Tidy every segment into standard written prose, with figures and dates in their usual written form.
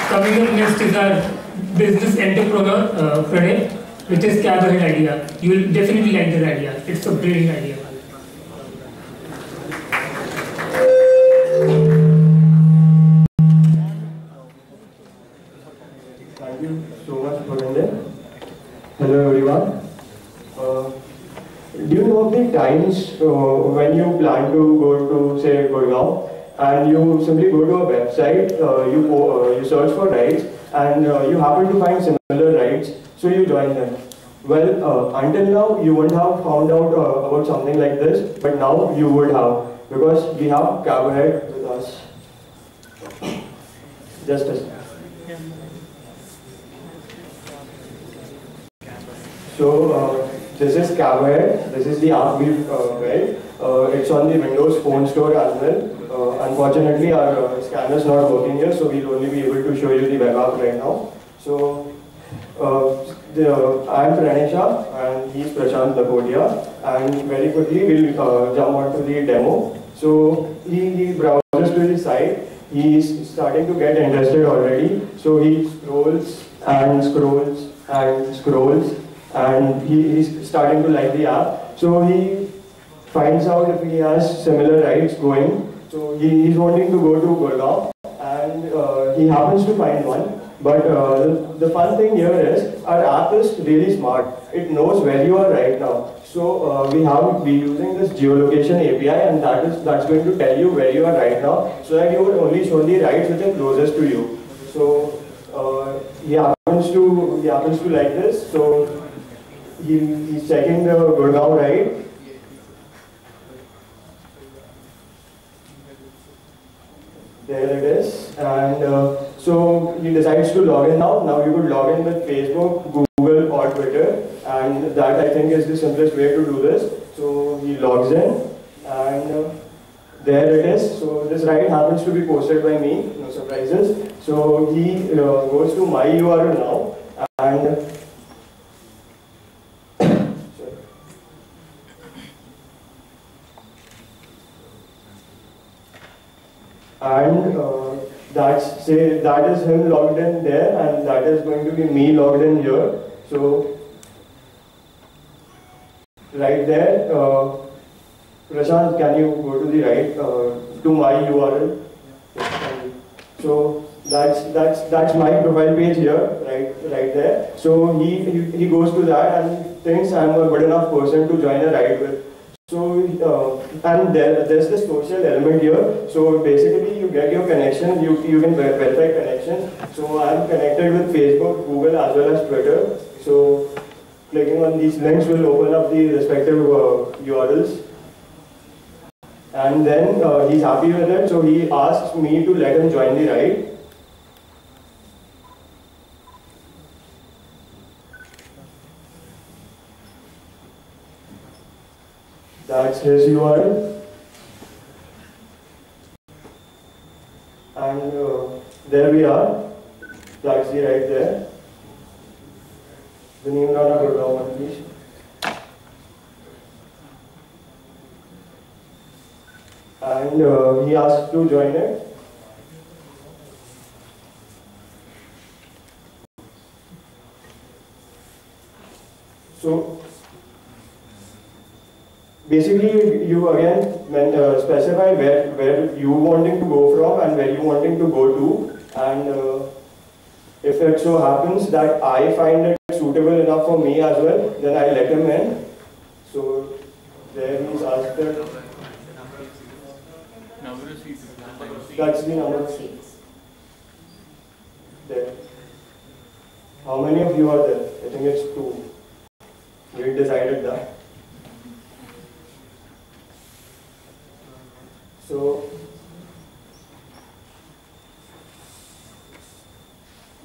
Coming up next is our business entrepreneur, Pranay, which is Cab Ahead idea. You will definitely like this idea. It's a brilliant idea. Thank you so much, Bhavendra. Hello, everyone. Do you know the times when you plan to go to, say, Gurgaon, and you simply go to a website, you search for rides, and you happen to find similar rides, so you join them. Well, until now, you wouldn't have found out about something like this, but now you would have, because we have Cab Ahead with us. Just a second. So, this is Cab Ahead. This is the app we've built. It's on the Windows Phone Store as well. Unfortunately, our scanner is not working here, so we'll only be able to show you the web app right now. So, I'm Pranesha, and he's Prashant Lakotia. And very quickly, we'll jump onto the demo. So, he browses to the site. He's starting to get interested already. So, he scrolls and scrolls and scrolls. And he's starting to like the app. So he finds out if he has similar rides going. So he's wanting to go to Gurgaon, and he happens to find one. But the fun thing here is our app is really smart. It knows where you are right now. So we're using this geolocation API, and that's going to tell you where you are right now, so that you would only show the rides which are closest to you. So he happens to like this. So he's checking the Gurgaon ride. There it is. And so he decides to log in now. Now you could log in with Facebook, Google or Twitter. And that, I think, is the simplest way to do this. So he logs in, and there it is. So this ride happens to be posted by me, no surprises. So he goes to my URL now, and that is him logged in there, and that is going to be me logged in here. So right there, Prashant, can you go to the right to my URL? So that's my profile page here, right there. So he goes to that and thinks I'm a good enough person to join a ride with. So, and there's the social element here. So basically you get your connection, you can verify connection. So I'm connected with Facebook, Google as well as Twitter. So clicking on these links will open up the respective URLs. And then he's happy with it, so he asks me to let him join the ride. That's his URL, and there we are. That's the right there. The name Rana Gurgaon, please. And he asked to join it. So basically, you again specify where you wanting to go from and where you wanting to go to, and if it so happens that I find it suitable enough for me as well, then I let him in. So there he's asked it. That's the number of seats. There. How many of you are there? I think it's 2. We decided that. So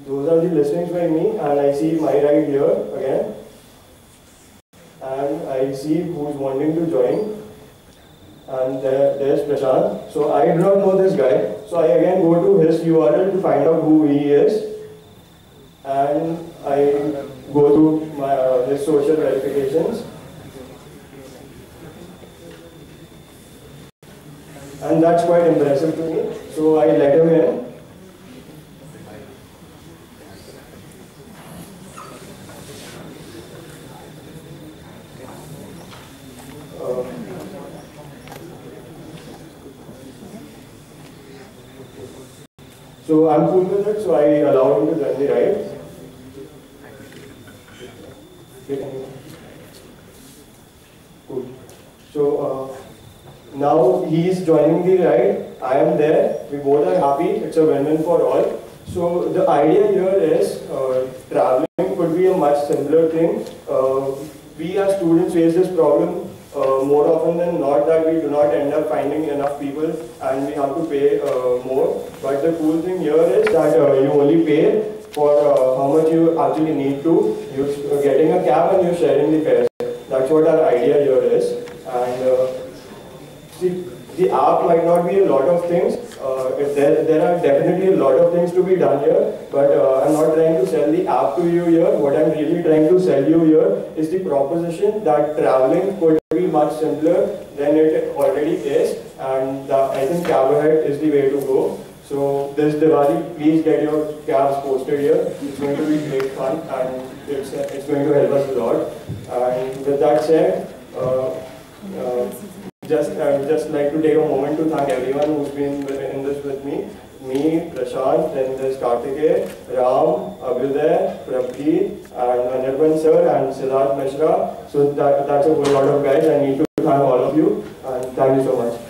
those are the listings by me, and I see my ride here again, and I see who's wanting to join, and there's Prashant. So I do not know this guy, so I again go to his URL to find out who he is, and I go to my his social verifications. And that's quite impressive to me. So I let him in. So I'm cool with it, so I allow him to join the ride. Cool. So now he is joining the ride, I am there, we both are happy, it's a win-win for all. So the idea here is traveling could be a much simpler thing. We as students face this problem more often than not, that we do not end up finding enough people and we have to pay more. But the cool thing here is that you only pay for how much you actually need to. You're getting a cab and you're sharing the fares. That's what our idea here is. And see, the app might not be a lot of things. There are definitely a lot of things to be done here, but I'm not trying to sell the app to you here. What I'm really trying to sell you here is the proposition that traveling could be much simpler than it already is, and I think Cab Ahead is the way to go. So this Diwali, please get your cabs posted here. It's going to be great fun and it's going to help us a lot. And with that said, just like to take a moment to thank everyone who's been in this with me. Me, Prashant, then there's Kartikeya, Ram, Abhyuday, Prabdeep, and Anirban sir, and Siddharth Mishra. So that's a whole lot of guys. I need to thank all of you, and thank you so much.